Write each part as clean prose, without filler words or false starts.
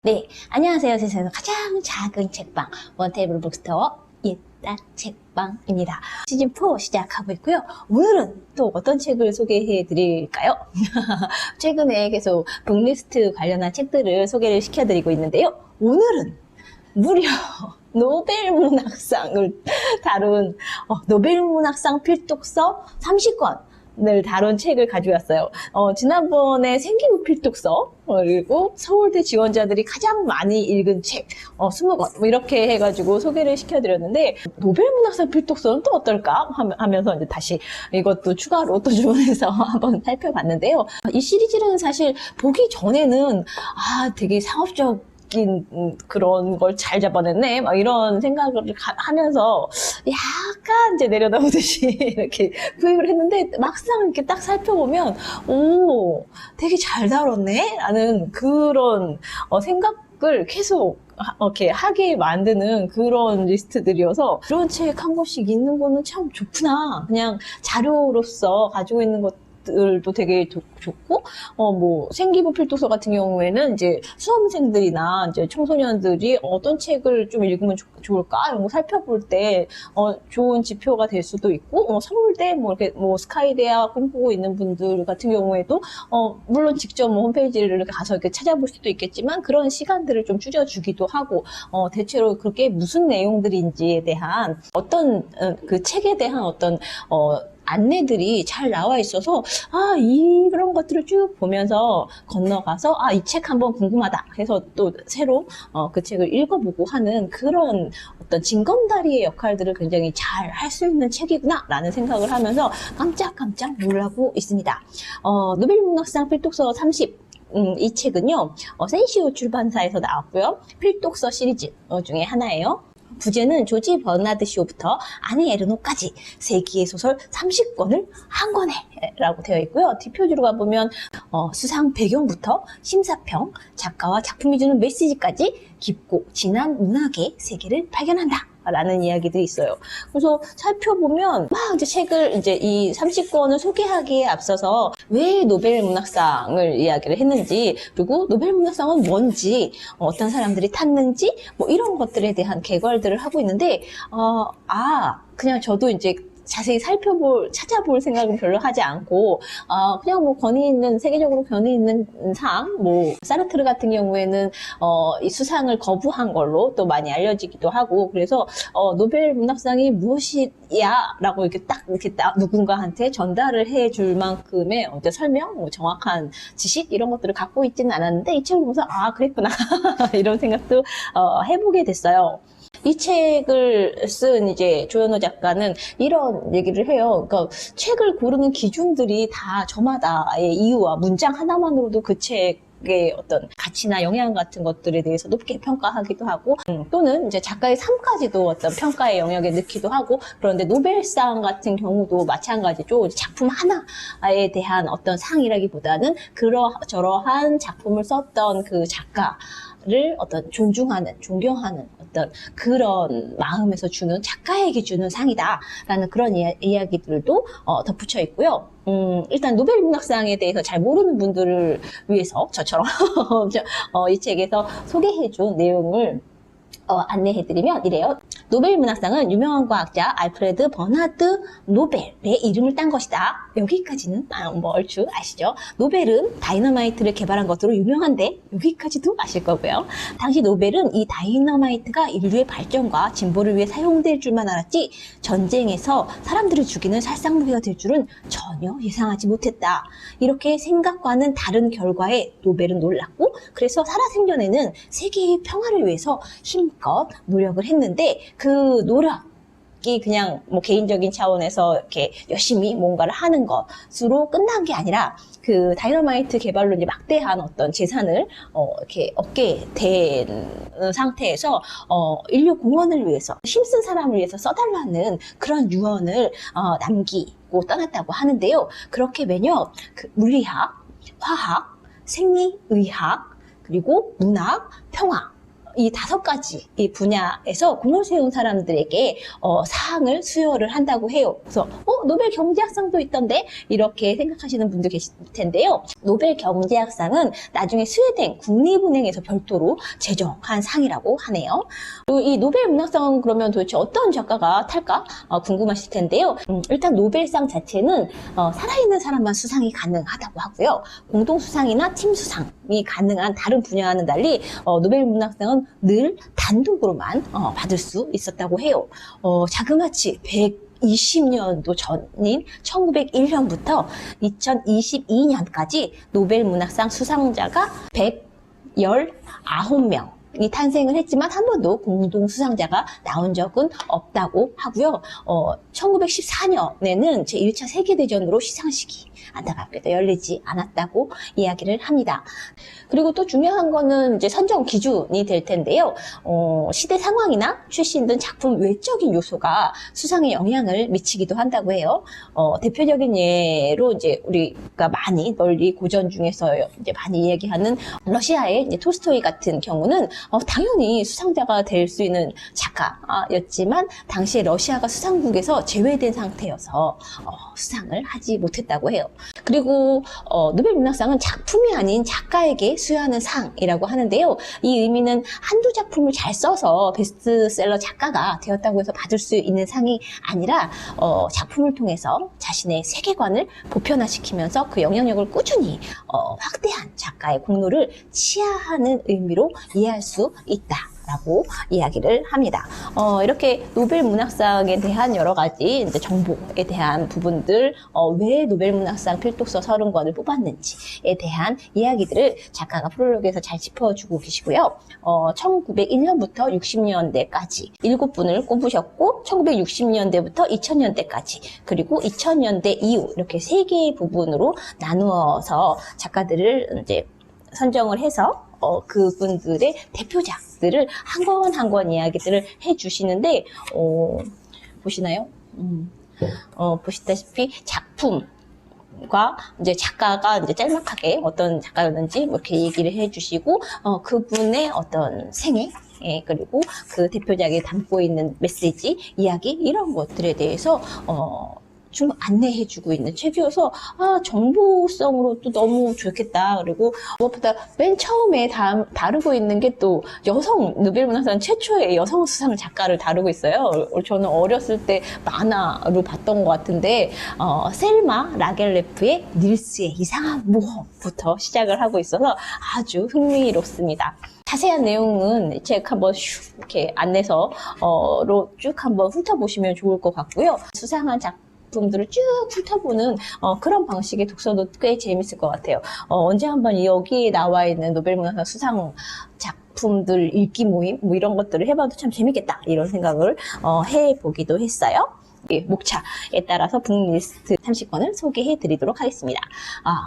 네, 안녕하세요. 세상에서 가장 작은 책방 원테이블 북스토어 옛날 책방입니다. 시즌4 시작하고 있고요. 오늘은 또 어떤 책을 소개해 드릴까요? 최근에 계속 북리스트 관련한 책들을 소개를 시켜드리고 있는데요. 오늘은 무려 노벨문학상을 다룬 노벨문학상 필독서 30권 을 다룬 책을 가져왔어요. 지난번에 생기부 필독서, 그리고 서울대 지원자들이 가장 많이 읽은 책, 20권, 뭐 이렇게 해가지고 소개를 시켜드렸는데, 노벨문학상 필독서는 또 어떨까? 하면서 이제 다시 이것도 추가로 또 주문해서 한번 살펴봤는데요. 이 시리즈는 사실 보기 전에는, 되게 상업적, 그런 걸 잘 잡아냈네 막 이런 생각을 하면서 약간 이제 내려다보듯이 이렇게 구입을 했는데 막상 이렇게 딱 살펴보면 오 되게 잘 다뤘네 라는 그런 생각을 계속 이렇게 하게 만드는 그런 리스트들이어서 이런 책 한 권씩 있는 거는 참 좋구나. 그냥 자료로서 가지고 있는 것들도 되게 좋고, 뭐, 생기부 필독서 같은 경우에는 이제 수험생들이나 이제 청소년들이 어떤 책을 좀 읽으면 좋을까? 이런 거 살펴볼 때, 좋은 지표가 될 수도 있고, 서울대, 뭐, 이렇게, 뭐, 스카이대학 꿈꾸고 있는 분들 같은 경우에도, 물론 직접 뭐 홈페이지를 이렇게 가서 이렇게 찾아볼 수도 있겠지만, 그런 시간들을 좀 줄여주기도 하고, 대체로 그게 무슨 내용들인지에 대한 어떤, 그 책에 대한 어떤, 안내들이 잘 나와 있어서 이런 것들을 쭉 보면서 건너가서 이 책 한번 궁금하다 해서 또 새로 그 책을 읽어보고 하는 그런 어떤 징검다리의 역할들을 굉장히 잘 할 수 있는 책이구나 라는 생각을 하면서 깜짝깜짝 놀라고 있습니다. 노벨문학상 필독서 30 이 책은요 센시오 출판사에서 나왔고요. 필독서 시리즈 중에 하나예요. 부제는 조지 버나드 쇼부터 아니 에르노까지 세기의 소설 30권을 한 권에 라고 되어 있고요. 뒷표지로 가보면 수상 배경부터 심사평, 작가와 작품이 주는 메시지까지 깊고 진한 문학의 세계를 발견한다 라는 이야기들이 있어요. 그래서 살펴보면 이제 책을 이제 이 30권을 소개하기에 앞서서 왜 노벨문학상을 이야기를 했는지, 그리고 노벨문학상은 뭔지, 어떤 사람들이 탔는지, 뭐 이런 것들에 대한 개괄들을 하고 있는데, 그냥 저도 이제 자세히 찾아볼 생각은 별로 하지 않고, 그냥 뭐 세계적으로 권위 있는 상, 뭐, 사르트르 같은 경우에는, 이 수상을 거부한 걸로 또 많이 알려지기도 하고, 그래서, 노벨 문학상이 무엇이야? 라고 이렇게 누군가한테 전달을 해줄 만큼의 어떤 설명, 뭐 정확한 지식, 이런 것들을 갖고 있지는 않았는데, 이 책을 보면서, 그랬구나. 이런 생각도, 해보게 됐어요. 이 책을 쓴 이제 조현호 작가는 이런 얘기를 해요. 그러니까 책을 고르는 기준들이 다 저마다의 이유와 문장 하나만으로도 그 책의 어떤 가치나 영향 같은 것들에 대해서 높게 평가하기도 하고, 또는 이제 작가의 삶까지도 어떤 평가의 영역에 넣기도 하고, 그런데 노벨상 같은 경우도 마찬가지죠. 작품 하나에 대한 어떤 상이라기보다는 저러한 작품을 썼던 그 작가를 어떤 존경하는 어떤 그런 마음에서 주는, 작가에게 주는 상이다라는 그런 이야기들도 덧붙여 있고요. 일단 노벨문학상에 대해서 잘 모르는 분들을 위해서 저처럼 이 책에서 소개해준 내용을 안내해드리면 이래요. 노벨문학상은 유명한 과학자 알프레드 버나드 노벨의 이름을 딴 것이다. 여기까지는 뭐 얼추 아시죠? 노벨은 다이너마이트를 개발한 것으로 유명한데 여기까지도 아실 거고요. 당시 노벨은 이 다이너마이트가 인류의 발전과 진보를 위해 사용될 줄만 알았지 전쟁에서 사람들을 죽이는 살상무기가 될 줄은 전혀 예상하지 못했다. 이렇게 생각과는 다른 결과에 노벨은 놀랐고, 그래서 살아생전에는 세계의 평화를 위해서 힘껏 노력을 했는데, 그 노력이 그냥 뭐 개인적인 차원에서 이렇게 열심히 뭔가를 하는 것으로 끝난 게 아니라, 그 다이너마이트 개발로 이제 막대한 어떤 재산을 이렇게 얻게 된 상태에서 인류 공헌을 위해서, 힘쓴 사람을 위해서 써달라는 그런 유언을 남기고 떠났다고 하는데요. 그렇게 매년 그 물리학, 화학, 생리의학, 그리고 문학, 평화, 이 5가지 이 분야에서 공을 세운 사람들에게 상을 수여를 한다고 해요. 그래서 노벨 경제학상도 있던데 이렇게 생각하시는 분도 계실 텐데요. 노벨 경제학상은 나중에 스웨덴 국립은행에서 별도로 제정한 상이라고 하네요. 그리고 이 노벨 문학상은 그러면 도대체 어떤 작가가 탈까 궁금하실 텐데요. 일단 노벨상 자체는 살아있는 사람만 수상이 가능하다고 하고요. 공동수상이나 팀수상이 가능한 다른 분야와는 달리 노벨 문학상은 늘 단독으로만 받을 수 있었다고 해요. 자그마치 120년도 전인 1901년부터 2022년까지 노벨 문학상 수상자가 119명 이 탄생을 했지만 한 번도 공동 수상자가 나온 적은 없다고 하고요. 1914년에는 제1차 세계대전으로 시상식이 안타깝게도 열리지 않았다고 이야기를 합니다. 그리고 또 중요한 거는 이제 선정 기준이 될 텐데요. 시대 상황이나 출신 등 작품 외적인 요소가 수상에 영향을 미치기도 한다고 해요. 대표적인 예로 이제 우리가 많이 널리 고전 중에서 이제 많이 이야기하는 러시아의 이제 톨스토이 같은 경우는 당연히 수상자가 될 수 있는 작가였지만 당시에 러시아가 수상국에서 제외된 상태여서 수상을 하지 못했다고 해요. 그리고 노벨 문학상은 작품이 아닌 작가에게 수여하는 상이라고 하는데요. 이 의미는 한두 작품을 잘 써서 베스트셀러 작가가 되었다고 해서 받을 수 있는 상이 아니라 작품을 통해서 자신의 세계관을 보편화시키면서 그 영향력을 꾸준히 확대한 작가의 공로를 치하하는 의미로 이해할 수 있다라고 이야기를 합니다. 이렇게 노벨 문학상에 대한 여러 가지 이제 정보에 대한 부분들, 왜 노벨 문학상 필독서 30권을 뽑았는지에 대한 이야기들을 작가가 프롤로그에서 잘 짚어주고 계시고요. 1901년부터 60년대까지 7분을 꼽으셨고 1960년대부터 2000년대까지 그리고 2000년대 이후 이렇게 3개의 부분으로 나누어서 작가들을 이제 선정을 해서 그분들의 대표작들을 한 권 한 권 이야기들을 해주시는데 보시나요? 보시다시피 작품과 이제 작가가 이제 짤막하게 어떤 작가였는지 뭐 이렇게 얘기를 해주시고 그분의 어떤 생애 그리고 그 대표작에 담고 있는 메시지, 이야기 이런 것들에 대해서 좀 안내해주고 있는 책이어서 정보성으로 또 너무 좋겠다. 그리고 무엇보다 맨 처음에 다루고 있는 게 또 여성 노벨 문학상 최초의 여성 수상 작가를 다루고 있어요. 저는 어렸을 때 만화로 봤던 것 같은데 셀마 라겔레프의 닐스의 이상한 모험부터 시작을 하고 있어서 아주 흥미롭습니다. 자세한 내용은 책 한번 슉 이렇게 안내서로 쭉 한번 훑어보시면 좋을 것 같고요. 수상한 작품들을 쭉 훑어보는 그런 방식의 독서도 꽤 재밌을 것 같아요. 언제 한번 여기에 나와 있는 노벨 문학상 수상 작품들 읽기 모임 뭐 이런 것들을 해봐도 참 재밌겠다 이런 생각을 해보기도 했어요. 목차에 따라서 북리스트 30권을 소개해 드리도록 하겠습니다.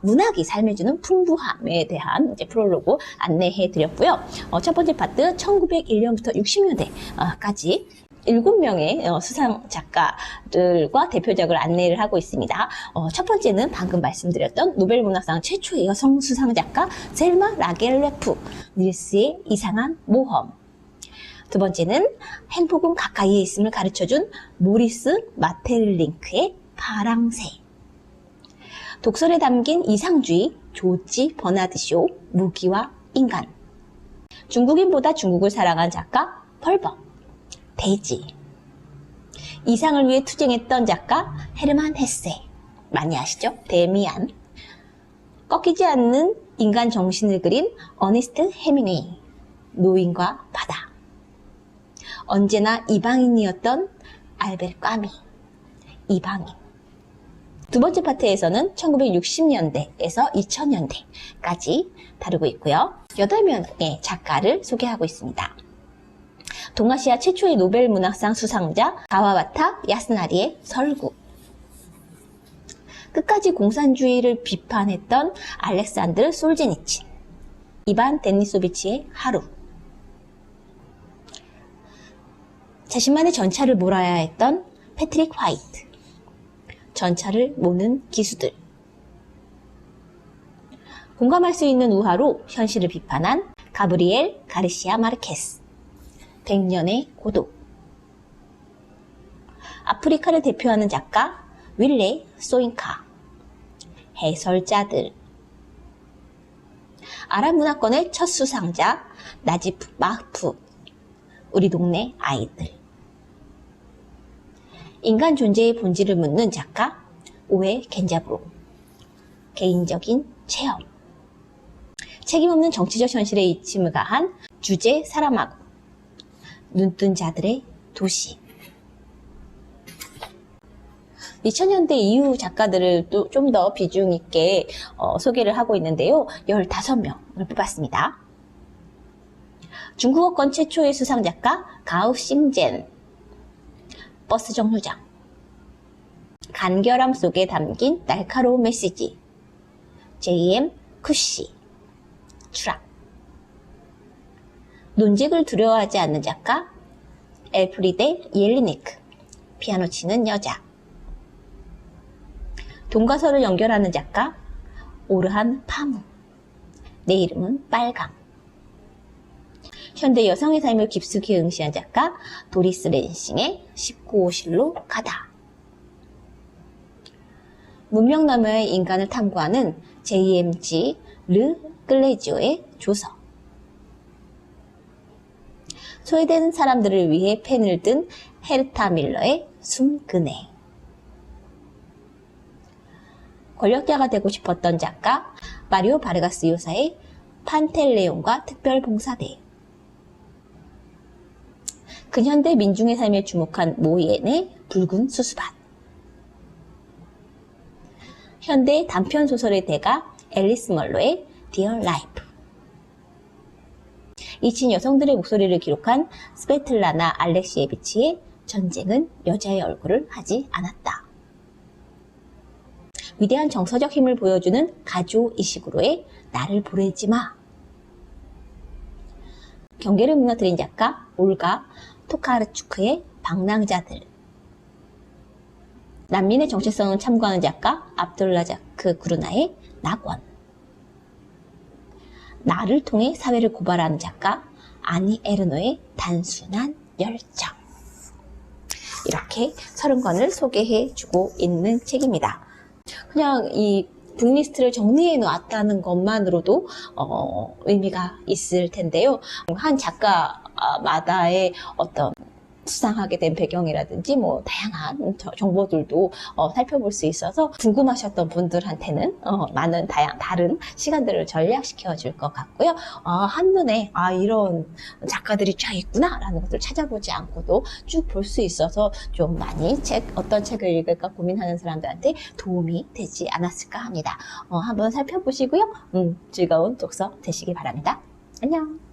문학이 삶에 주는 풍부함에 대한 이제 프롤로그 안내해 드렸고요. 첫 번째 파트 1901년부터 60년대까지 7명의 수상 작가들과 대표작을 안내를 하고 있습니다. 첫 번째는 방금 말씀드렸던 노벨 문학상 최초의 여성 수상 작가 셀마 라겔레프, 닐스의 이상한 모험. 두 번째는 행복은 가까이에 있음을 가르쳐준 모리스 마텔링크의 파랑새. 독설에 담긴 이상주의 조지 버나드쇼 무기와 인간. 중국인보다 중국을 사랑한 작가 펄벅 데이지. 이상을 위해 투쟁했던 작가 헤르만 헤세. 많이 아시죠? 데미안. 꺾이지 않는 인간 정신을 그린 어니스트 헤밍웨이. 노인과 바다. 언제나 이방인이었던 알베르 까미. 이방인. 두 번째 파트에서는 1960년대에서 2000년대까지 다루고 있고요. 8명의 작가를 소개하고 있습니다. 동아시아 최초의 노벨 문학상 수상자 가와바타 야스나리의 설국. 끝까지 공산주의를 비판했던 알렉산드르 솔제니친. 이반 데니소비치의 하루. 자신만의 전차를 몰아야 했던 패트릭 화이트. 전차를 모는 기수들. 공감할 수 있는 우화로 현실을 비판한 가브리엘 가르시아 마르케스, 100년의 고독. 아프리카를 대표하는 작가 윌레 소잉카, 해설자들. 아랍 문화권의 첫 수상자 나지프 마흐푸, 우리 동네 아이들. 인간 존재의 본질을 묻는 작가 오에 겐자브로, 개인적인 체험. 책임없는 정치적 현실에 이침을 가한 주제 사람하고, 눈뜬 자들의 도시. 2000년대 이후 작가들을 또 좀 더 비중 있게 소개를 하고 있는데요. 15명을 뽑았습니다. 중국어권 최초의 수상 작가 가오싱젠, 버스 정류장. 간결함 속에 담긴 날카로운 메시지, J.M. 쿠시, 추락. 논쟁을 두려워하지 않는 작가 엘프리데 옐리니크, 피아노 치는 여자. 돈과 서를 연결하는 작가 오르한 파무, 내 이름은 빨강. 현대 여성의 삶을 깊숙이 응시한 작가 도리스 랜싱의 19호실로 가다. 문명 너머의 인간을 탐구하는 JMG 르 클레지오의 조서. 소외된 사람들을 위해 펜을 든 헤르타 밀러의 숨그네. 권력자가 되고 싶었던 작가 마리오 바르가스 요사의 판텔레온과 특별봉사대. 근현대 민중의 삶에 주목한 모이엔의 붉은 수수밭. 현대 단편소설의 대가 앨리스 멀로의 Dear Life. 이친 여성들의 목소리를 기록한 스베틀라나 알렉시에비치의 전쟁은 여자의 얼굴을 하지 않았다. 위대한 정서적 힘을 보여주는 가조 이시구로의 나를 보내지 마. 경계를 무너뜨린 작가 올가 토카르추크의 방랑자들. 난민의 정체성을 참고하는 작가 압둘라자크 구르나의 낙원. 나를 통해 사회를 고발하는 작가 아니 에르노의 단순한 열정. 이렇게 30권을 소개해주고 있는 책입니다. 그냥 이 북리스트를 정리해 놓았다는 것만으로도 의미가 있을 텐데요. 한 작가마다의 어떤 수상하게 된 배경이라든지 뭐 다양한 정보들도 살펴볼 수 있어서 궁금하셨던 분들한테는 많은 다른 시간들을 전략시켜 줄 것 같고요. 한눈에 이런 작가들이 쫙 있구나 라는 것을 찾아보지 않고도 쭉 볼 수 있어서 좀 많이 어떤 책을 읽을까 고민하는 사람들한테 도움이 되지 않았을까 합니다. 한번 살펴보시고요. 즐거운 독서 되시기 바랍니다. 안녕.